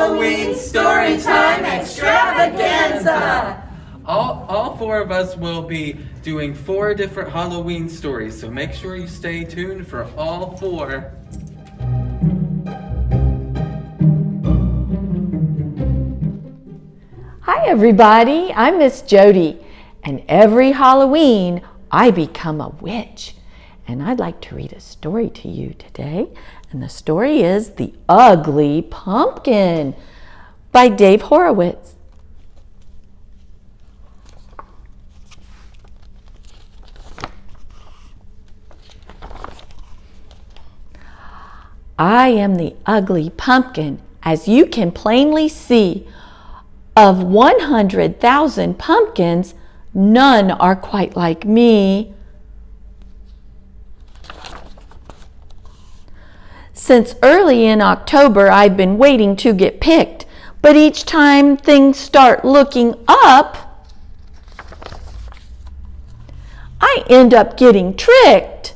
Halloween Storytime Extravaganza! All four of us will be doing 4 different Halloween stories, so make sure you stay tuned for all 4. Hi everybody, I'm Miss Jody, and every Halloween I become a witch. And I'd like to read a story to you today, and the story is The Ugly Pumpkin by Dave Horowitz. I am the ugly pumpkin, as you can plainly see. Of 100,000 pumpkins, none are quite like me. Since early in October, I've been waiting to get picked, but each time things start looking up, I end up getting tricked.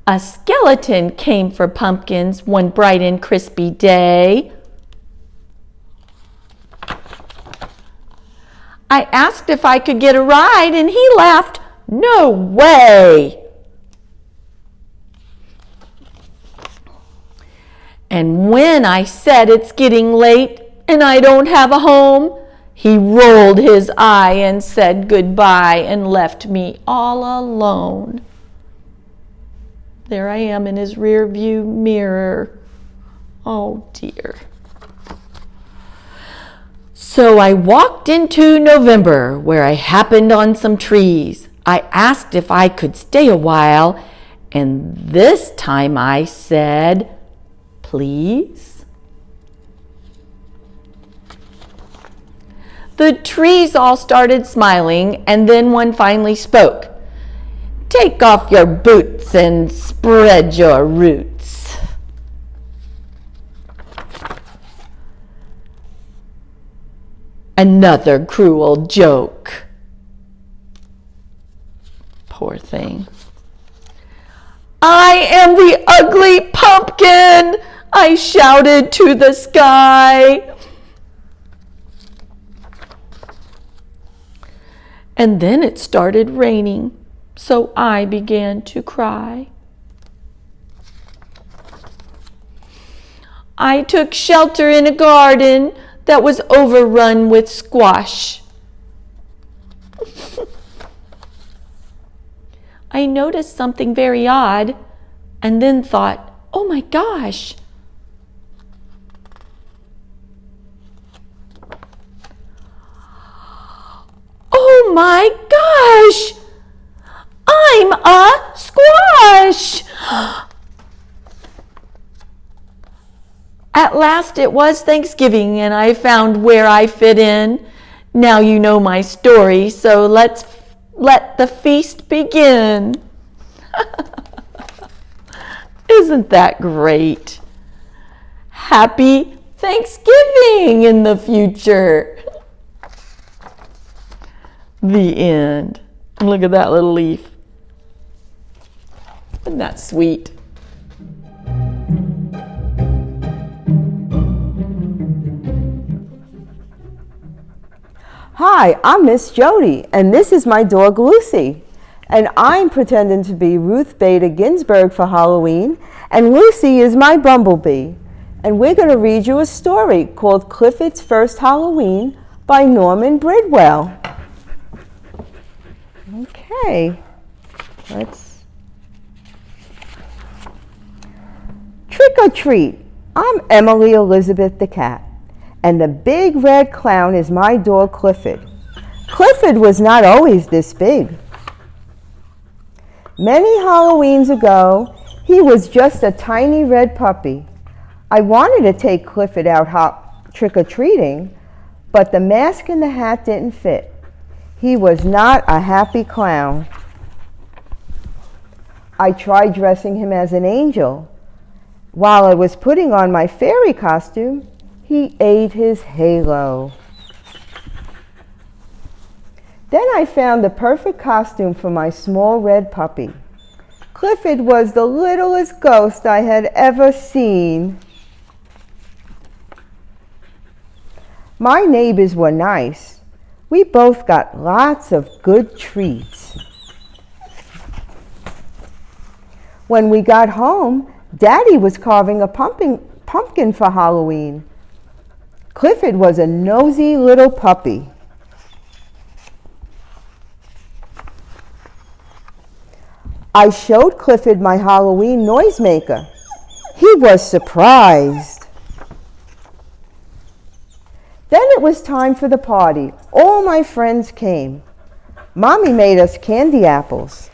A skeleton came for pumpkins one bright and crispy day. I asked if I could get a ride, and he laughed, "No way!" And when I said it's getting late and I don't have a home, he rolled his eye and said goodbye and left me all alone. There I am in his rear view mirror. Oh dear. So I walked into November, where I happened on some trees. I asked if I could stay a while, and this time I said, "Please?" The trees all started smiling, and then one finally spoke. "Take off your boots and spread your roots." Another cruel joke. Poor thing. "I am the ugly pumpkin!" I shouted to the sky. And then it started raining, so I began to cry. I took shelter in a garden that was overrun with squash. I noticed something very odd and then thought, "Oh my gosh." Oh my gosh! I'm a squash! At last it was Thanksgiving, and I found where I fit in. Now you know my story, so let's let the feast begin. Isn't that great? Happy Thanksgiving in the future. The end. Look at that little leaf. Isn't that sweet? Hi, I'm Miss Jody, and this is my dog Lucy. And I'm pretending to be Ruth Bader Ginsburg for Halloween, and Lucy is my bumblebee. And we're going to read you a story called Cliffords' First Halloween by Norman Bridwell. Okay, Trick or treat. I'm Emily Elizabeth the cat, and the big red clown is my dog Clifford. Clifford was not always this big. Many Halloweens ago, he was just a tiny red puppy. I wanted to take Clifford out trick-or-treating, but the mask and the hat didn't fit. He was not a happy clown. I tried dressing him as an angel. While I was putting on my fairy costume, he ate his halo. Then I found the perfect costume for my small red puppy. Clifford was the littlest ghost I had ever seen. My neighbors were nice. We both got lots of good treats. When we got home, Daddy was carving a pumpkin for Halloween. Clifford was a nosy little puppy. I showed Clifford my Halloween noisemaker. He was surprised. Then it was time for the party. All my friends came. Mommy made us candy apples.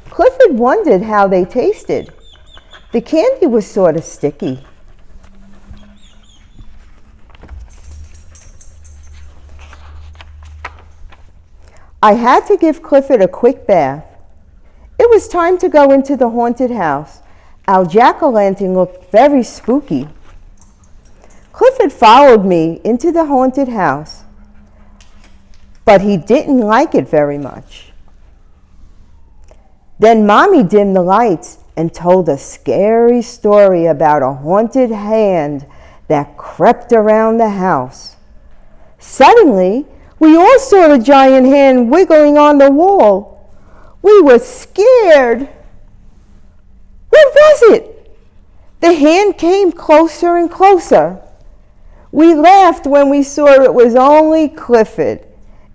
Clifford wondered how they tasted. The candy was sort of sticky. I had to give Clifford a quick bath. It was time to go into the haunted house. Our jack-o'-lantern looked very spooky. Clifford followed me into the haunted house, but he didn't like it very much. Then Mommy dimmed the lights and told a scary story about a haunted hand that crept around the house. Suddenly, we all saw the giant hand wiggling on the wall. We were scared. What was it? The hand came closer and closer. We laughed when we saw it was only Clifford.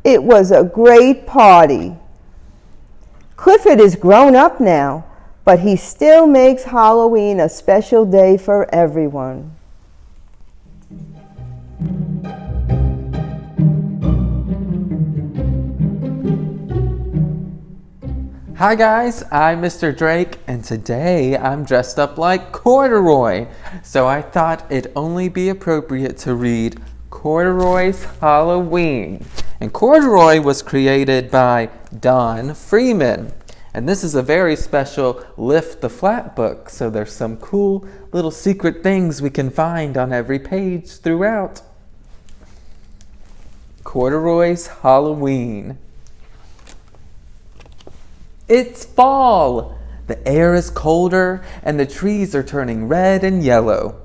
It was a great party. Clifford is grown up now, but he still makes Halloween a special day for everyone. Hi guys, I'm Mr. Drake, and today I'm dressed up like Corduroy. So I thought it'd only be appropriate to read Corduroy's Halloween. And Corduroy was created by Don Freeman. And this is a very special Lift the Flat book, so there's some cool little secret things we can find on every page throughout. Corduroy's Halloween. It's fall! The air is colder and the trees are turning red and yellow.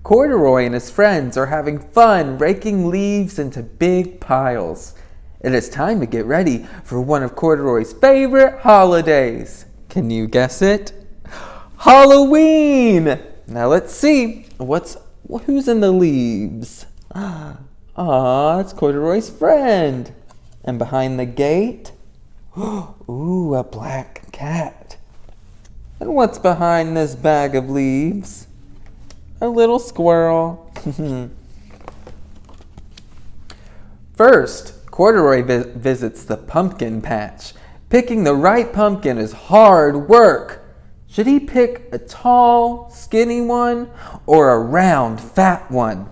Corduroy and his friends are having fun raking leaves into big piles. It is time to get ready for one of Corduroy's favorite holidays. Can you guess it? Halloween! Now let's see, who's in the leaves? It's Corduroy's friend. And behind the gate? Ooh, a black cat. And what's behind this bag of leaves? A little squirrel. First, Corduroy visits the pumpkin patch. Picking the right pumpkin is hard work. Should he pick a tall, skinny one or a round, fat one?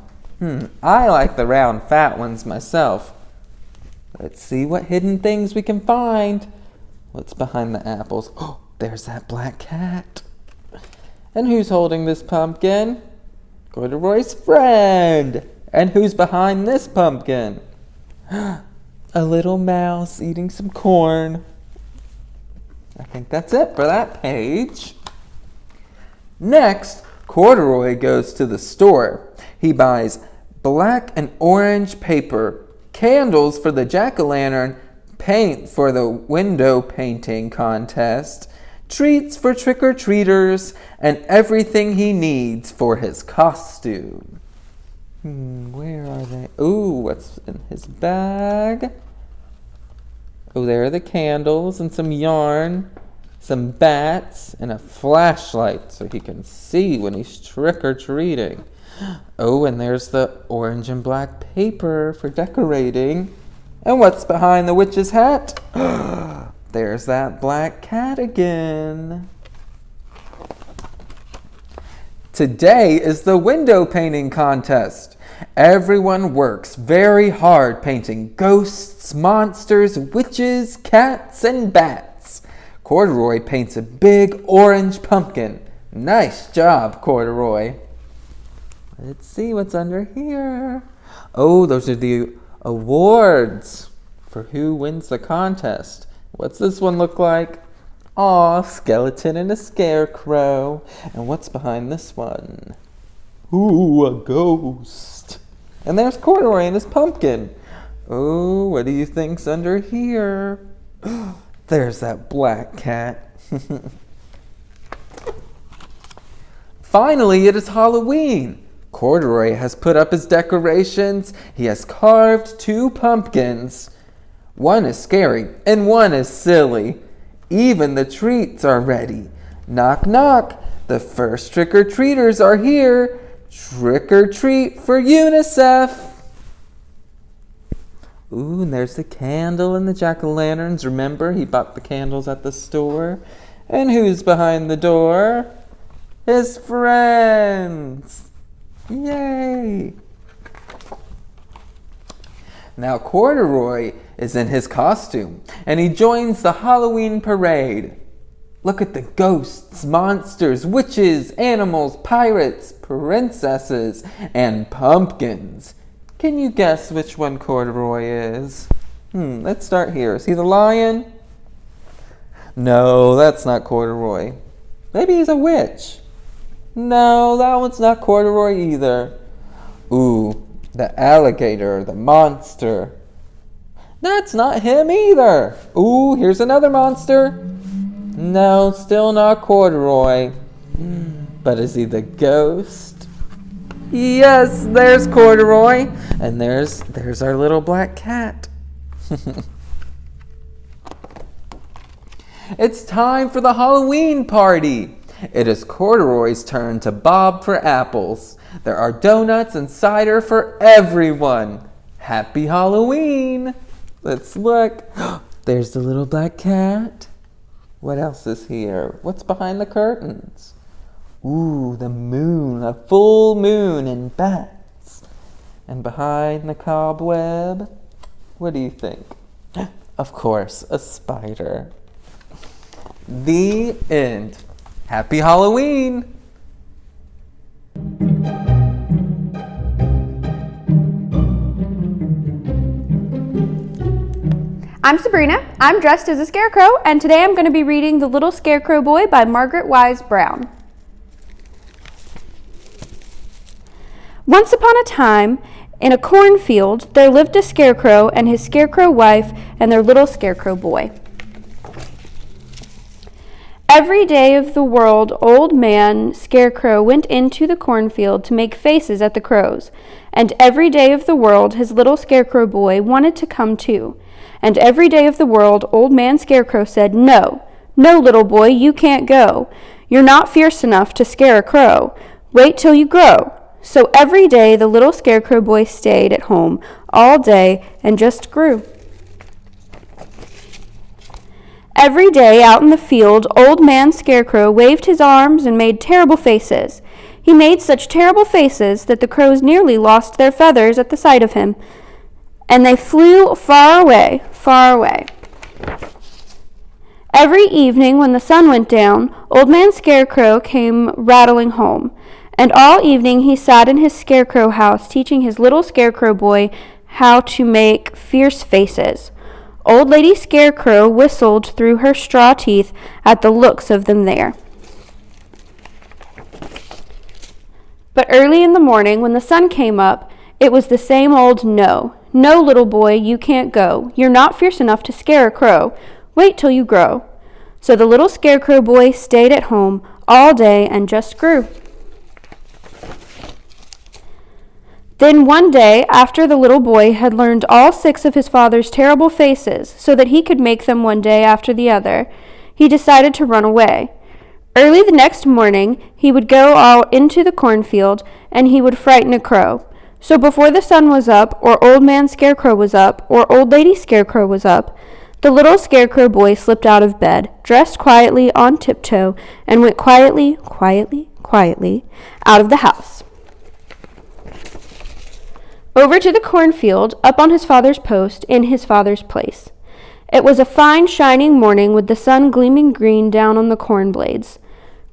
I like the round, fat ones myself. Let's see what hidden things we can find. What's behind the apples? Oh, there's that black cat. And who's holding this pumpkin? Corduroy's friend. And who's behind this pumpkin? A little mouse eating some corn. I think that's it for that page. Next, Corduroy goes to the store. He buys black and orange paper, candles for the jack-o'-lantern, paint for the window painting contest, treats for trick-or-treaters, and everything he needs for his costume. Where are they? Ooh, what's in his bag? Oh, there are the candles and some yarn, some bats, and a flashlight so he can see when he's trick-or-treating. Oh, and there's the orange and black paper for decorating. And what's behind the witch's hat? There's that black cat again. Today is the window painting contest. Everyone works very hard painting ghosts, monsters, witches, cats, and bats. Corduroy paints a big orange pumpkin. Nice job, Corduroy. Let's see what's under here. Oh, those are the awards for who wins the contest. What's this one look like? Aw, skeleton and a scarecrow. And what's behind this one? Ooh, a ghost. And there's Corduroy and his pumpkin. Oh, what do you think's under here? There's that black cat. Finally, it is Halloween. Corduroy has put up his decorations. He has carved 2 pumpkins. One is scary and one is silly. Even the treats are ready. Knock, knock. The first trick-or-treaters are here. Trick or treat for UNICEF. Ooh, and there's the candle and the jack-o'-lanterns. Remember, he bought the candles at the store. And who's behind the door? His friends. Yay! Now Corduroy is in his costume, and he joins the Halloween parade. Look at the ghosts, monsters, witches, animals, pirates, princesses, and pumpkins. Can you guess which one Corduroy is? Let's start here. Is he the lion? No, that's not Corduroy. Maybe he's a witch. No, that one's not Corduroy either. Ooh, the alligator, the monster. That's not him either. Ooh, here's another monster. No, still not Corduroy. But is he the ghost? Yes, there's Corduroy. And there's our little black cat. It's time for the Halloween party. It is Corduroy's turn to bob for apples. There are donuts and cider for everyone. Happy Halloween! Let's look. There's the little black cat. What else is here? What's behind the curtains? Ooh, the moon, a full moon and bats. And behind the cobweb, what do you think? Of course, a spider. The end. Happy Halloween! I'm Sabrina. I'm dressed as a scarecrow, and today I'm going to be reading The Little Scarecrow Boy by Margaret Wise Brown. Once upon a time, in a cornfield, there lived a scarecrow and his scarecrow wife and their little scarecrow boy. Every day of the world, Old Man Scarecrow went into the cornfield to make faces at the crows. And every day of the world, his little scarecrow boy wanted to come too. And every day of the world, Old Man Scarecrow said, "No, no, little boy, you can't go. You're not fierce enough to scare a crow. Wait till you grow." So every day, the little scarecrow boy stayed at home all day and just grew. Every day out in the field, Old Man Scarecrow waved his arms and made terrible faces. He made such terrible faces that the crows nearly lost their feathers at the sight of him, and they flew far away, far away. Every evening when the sun went down, Old Man Scarecrow came rattling home, and all evening he sat in his scarecrow house teaching his little scarecrow boy how to make fierce faces. Old Lady Scarecrow whistled through her straw teeth at the looks of them there. But early in the morning, when the sun came up, it was the same old "No. No, little boy, you can't go. You're not fierce enough to scare a crow. Wait till you grow." So the little scarecrow boy stayed at home all day and just grew. Then one day, after the little boy had learned all 6 of his father's terrible faces so that he could make them one day after the other, he decided to run away. Early the next morning, he would go out into the cornfield and he would frighten a crow. So before the sun was up, or Old Man Scarecrow was up, or Old Lady Scarecrow was up, the little scarecrow boy slipped out of bed, dressed quietly on tiptoe, and went quietly, quietly, quietly out of the house. Over to the cornfield, up on his father's post, in his father's place. It was a fine, shining morning with the sun gleaming green down on the corn blades.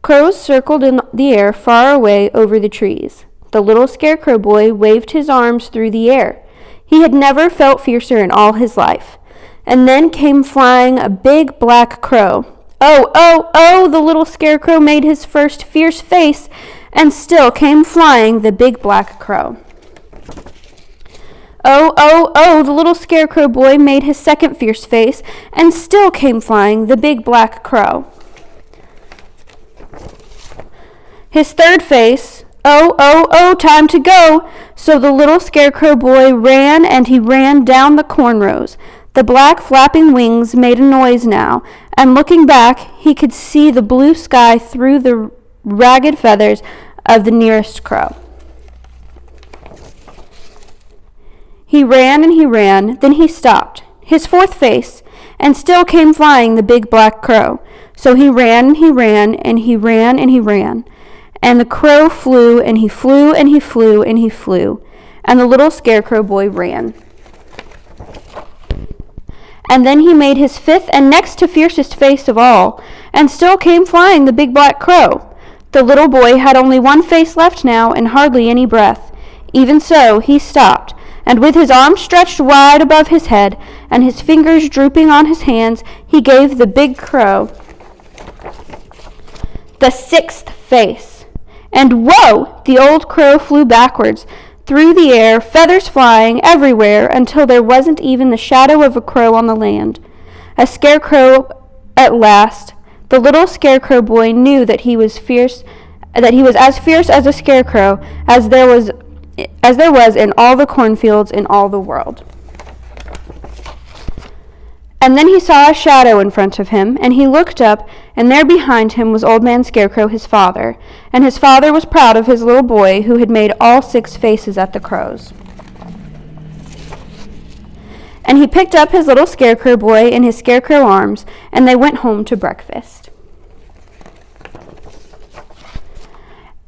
Crows circled in the air far away over the trees. The little scarecrow boy waved his arms through the air. He had never felt fiercer in all his life. And then came flying a big black crow. Oh, oh, oh, the little scarecrow made his first fierce face, and still came flying the big black crow. Oh, oh, oh, the little scarecrow boy made his second fierce face, and still came flying the big black crow. His third face, oh, oh, oh, time to go! So the little scarecrow boy ran, and he ran down the corn rows. The black flapping wings made a noise now, and looking back, he could see the blue sky through the ragged feathers of the nearest crow. He ran and he ran, then he stopped, his fourth face, and still came flying the big black crow. So he ran and he ran and he ran and he ran. And the crow flew and he flew and he flew and he flew. And the little scarecrow boy ran. And then he made his fifth and next to fiercest face of all, and still came flying the big black crow. The little boy had only one face left now and hardly any breath. Even so, he stopped, and with his arms stretched wide above his head and his fingers drooping on his hands, he gave the big crow the sixth face. And whoa! The old crow flew backwards, through the air, feathers flying everywhere, until there wasn't even the shadow of a crow on the land. A scarecrow at last. The little scarecrow boy knew that he was as fierce as a scarecrow as there was in all the cornfields in all the world. And then he saw a shadow in front of him, and he looked up, and there behind him was Old Man Scarecrow, his father. And his father was proud of his little boy, who had made all six faces at the crows. And he picked up his little scarecrow boy in his scarecrow arms, and they went home to breakfast.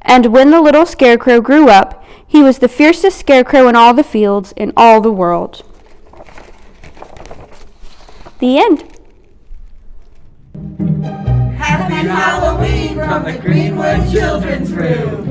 And when the little scarecrow grew up, he was the fiercest scarecrow in all the fields, in all the world. The end. Happy Halloween from the Greenwood Children's Room.